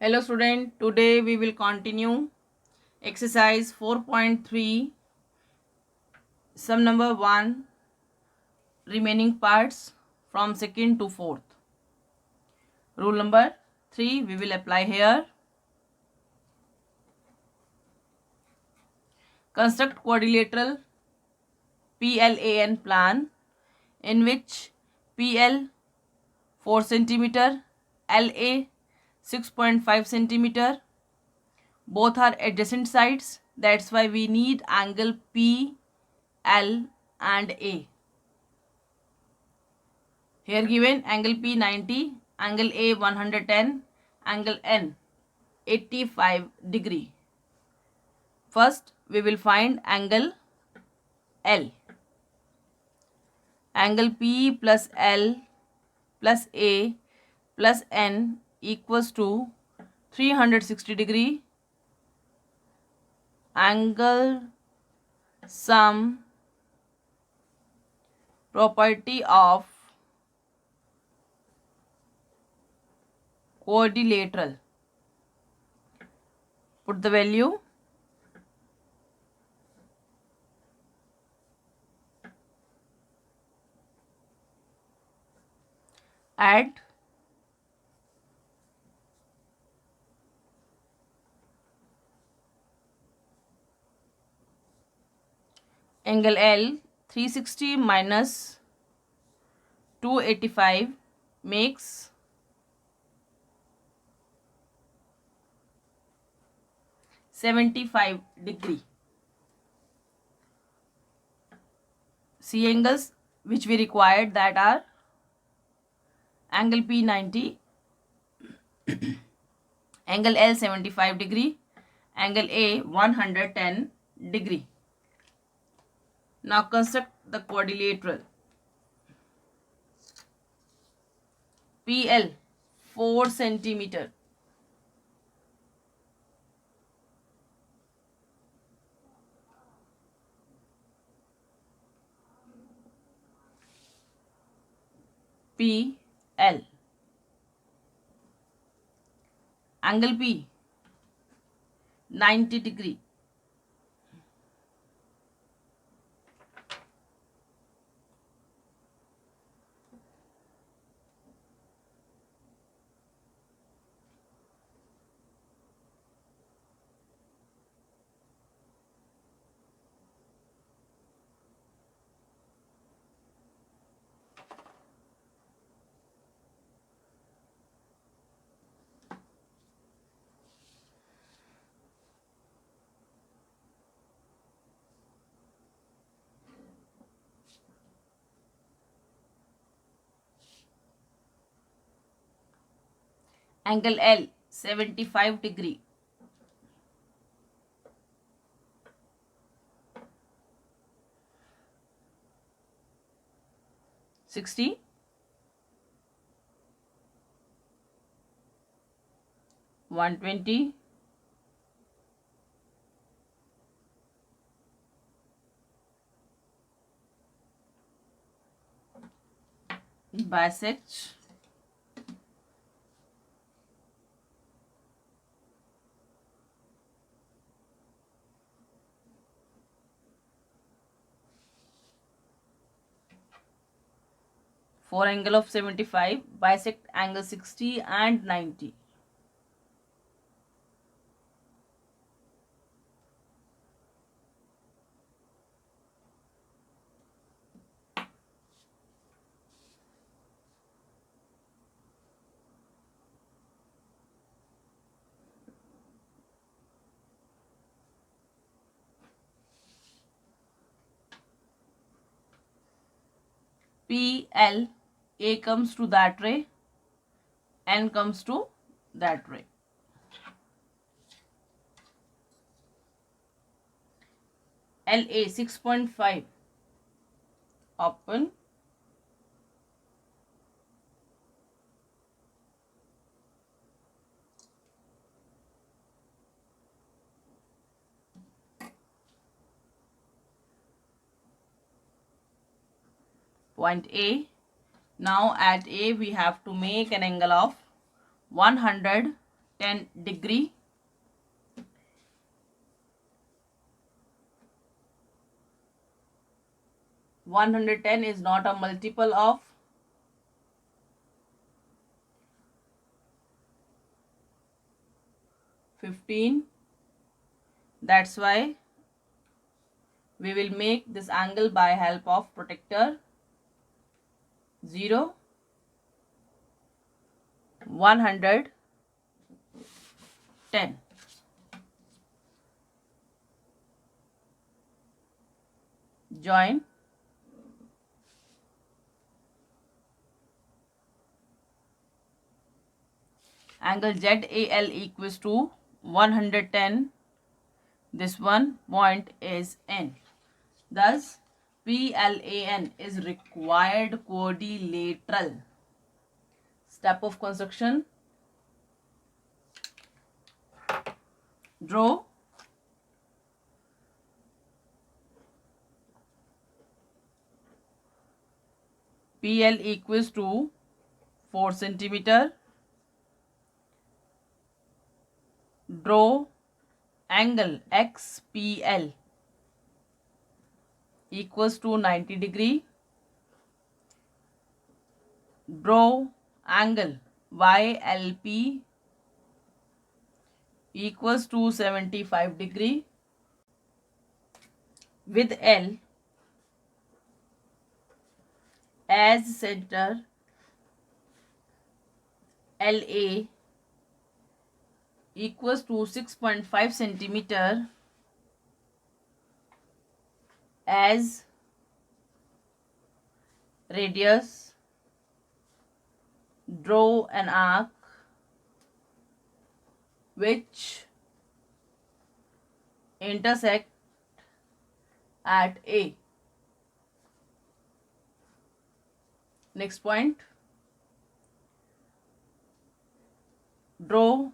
Hello student, today we will continue exercise 4.3 sum number 1 remaining parts from second to fourth. Rule number 3 we will apply here. Construct quadrilateral PLAN plan in which PL 4 cm, LA 6.5 cm. Both are adjacent sides. That's why we need angle P, L and A. Here given angle P 90, angle A 110, angle N 85 degree. First we will find angle L. Angle P plus L plus A plus N equals to 360 degree. Angle sum property of quadrilateral. Put the value. Add. Angle L 360 minus 285 makes 75 degree. C angles which we required that are angle P 90, angle L 75 degree, angle A 110 degree. Now construct the quadrilateral. PL 4 centimeter, PL. Angle P 90 degree. Angle L 75 degree. Sixty. One 20. Bisect. For angle of 75, bisect angle 60 and 90. PL, A comes to that ray, N comes to that ray. LA 6.5 open, point A. Now at A we have to make an angle of 110 10 degree. (110) is not a multiple of 15. That's why we will make this angle by help of protractor. 0, 110. Join. Angle ZAL equals to 110. This one point is N. Thus, PLAN is required quadrilateral. Step of construction. Draw PL equals to 4 centimeter. Draw angle XPL equals to 90 degree. Draw angle YLP equals to 75 degree. With L as center, LA equals to 6.5 centimeter as radius. Draw an arc which intersect at A. Next point. Draw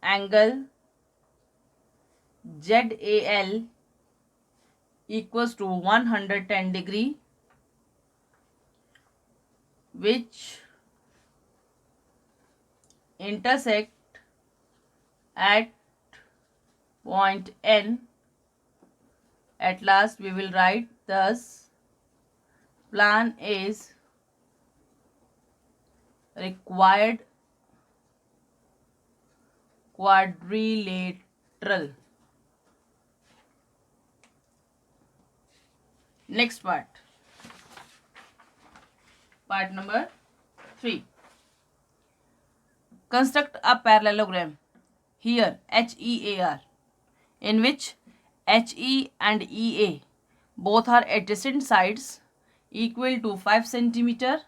angle ZAL equals to 110 degree, which intersect at point N. At last we will write thus plan is required quadrilateral. Next part number 3. Construct a parallelogram, here HEAR, in which HE and EA both are adjacent sides equal to 5 centimeter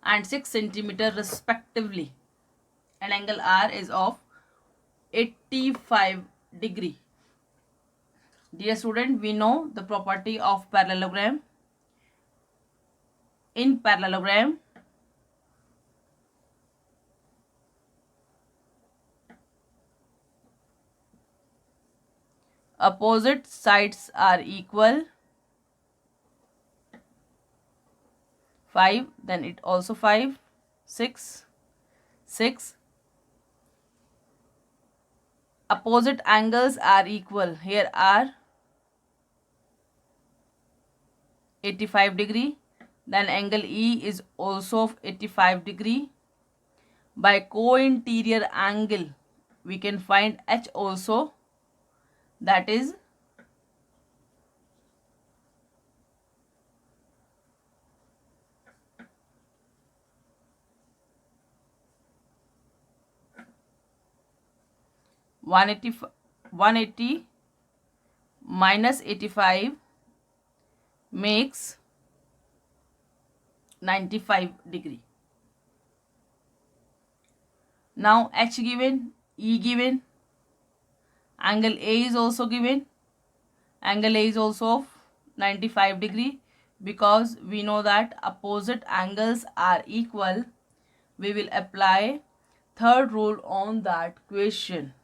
and 6 centimeter respectively, and angle R is of 85 degree. Dear student, we know the property of parallelogram. In parallelogram, opposite sides are equal. 5, then it also 5, 6, 6. Opposite angles are equal. Here are 85 degree. Then angle E is also of 85 degree. By co-interior angle, we can find H also. That is 180 minus 85 makes 95 degree. Now H given, E given, angle A is also given. Angle A is also of 95 degree. Because we know that opposite angles are equal, we will apply third rule on that question.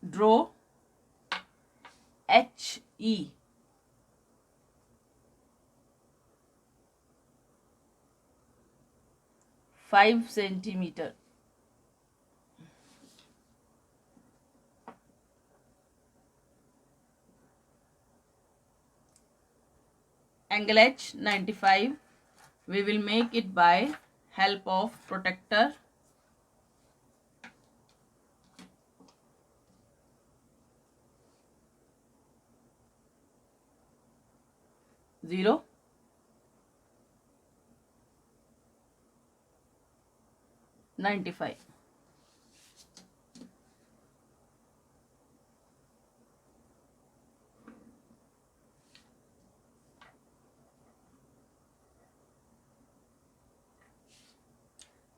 Draw HE 5 centimeter. Angle H 95. We will make it by help of protractor. Zero. $95.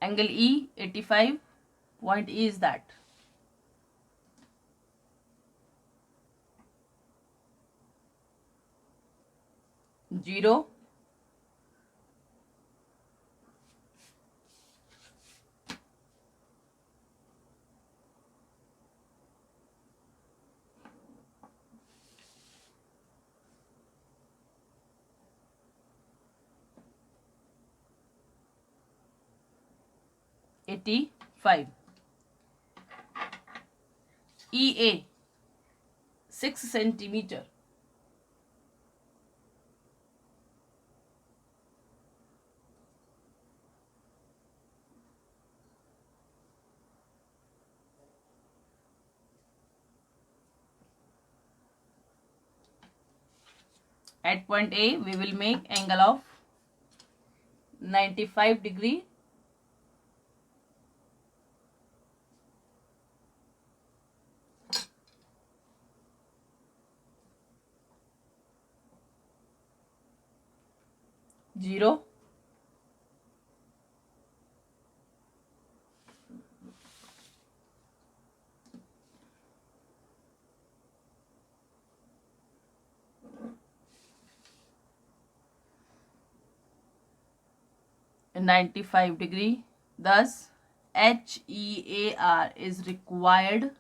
Angle E 85. Point E is that. Zero. $85. EA 6 centimeter. At point A, we will make angle of 95 degree. Zero. And 95 degree. Thus, HEAR is required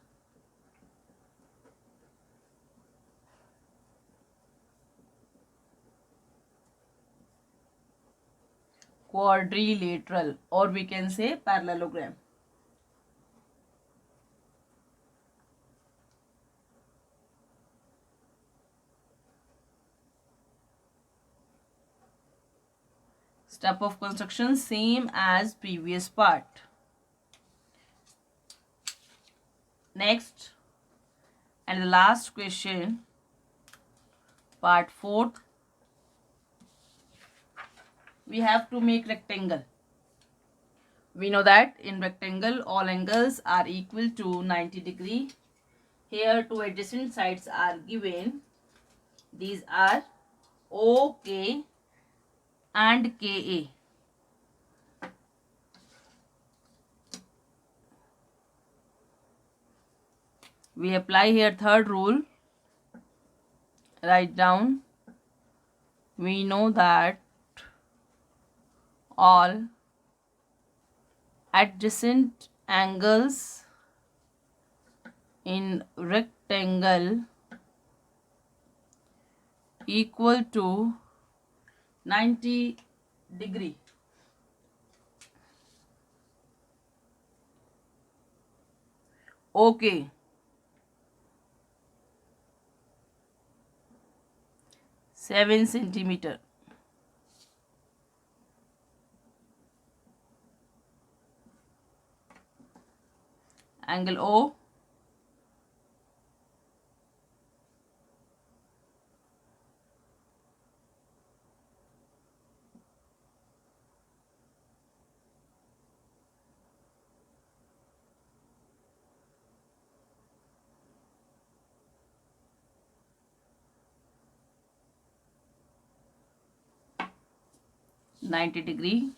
quadrilateral, or we can say parallelogram. Step of construction same as previous part. Next and the last question, part 4th. We have to make rectangle. We know that in rectangle all angles are equal to 90 degree. Here two adjacent sides are given. These are OK and KA. We apply here third rule. Write down. We know that all adjacent angles in rectangle equal to 90 degree. Okay. Seven centimeter. Angle O. $90 degree.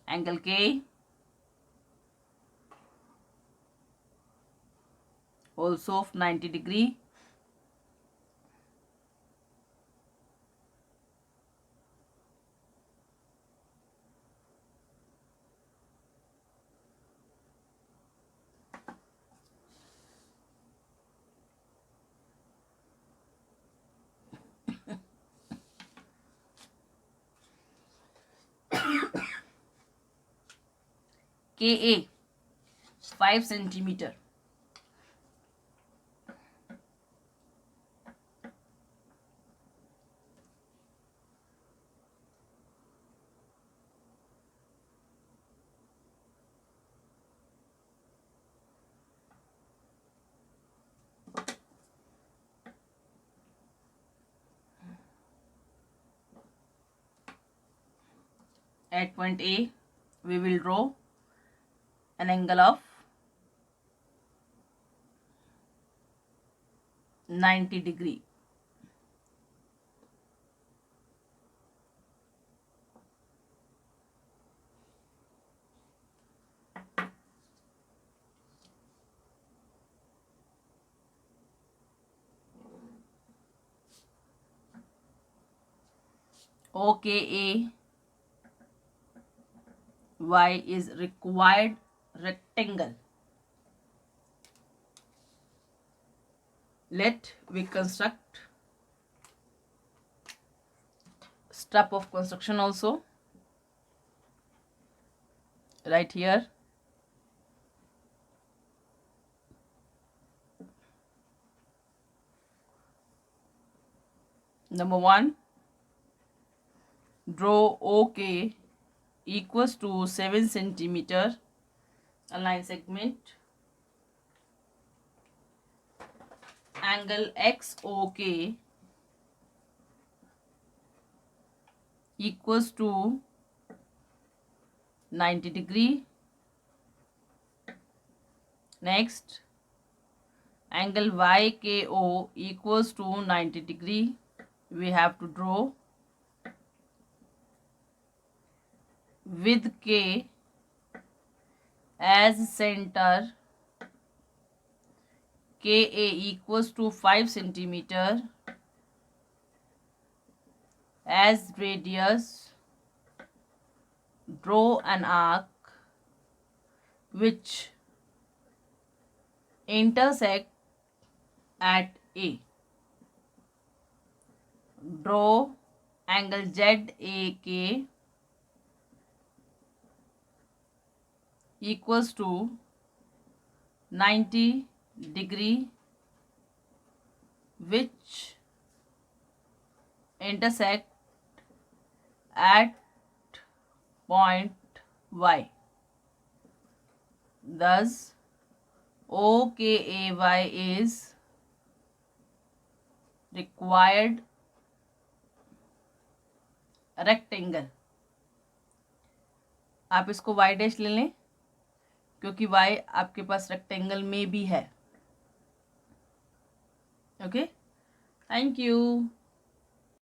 Angle K. Also of 90 degree. KA 5 centimeter. At point A, we will draw an angle of 90 degree. OKA Y is required rectangle. Let we construct step of construction also right here. Number 1, draw OK equals to 7 centimeter align segment. Angle XOK equals to 90 degree. Next, angle YKO equals to 90 degree. We have to draw with K as center. KA equals to 5 centimeter as radius. Draw an arc which intersect at A. Draw angle ZAK equals to 90 degree which intersect at point Y. Thus, OKAY is required rectangle. आप इसको y dash ले लें क्योंकि y आपके पास rectangle में भी है. Okay, thank you.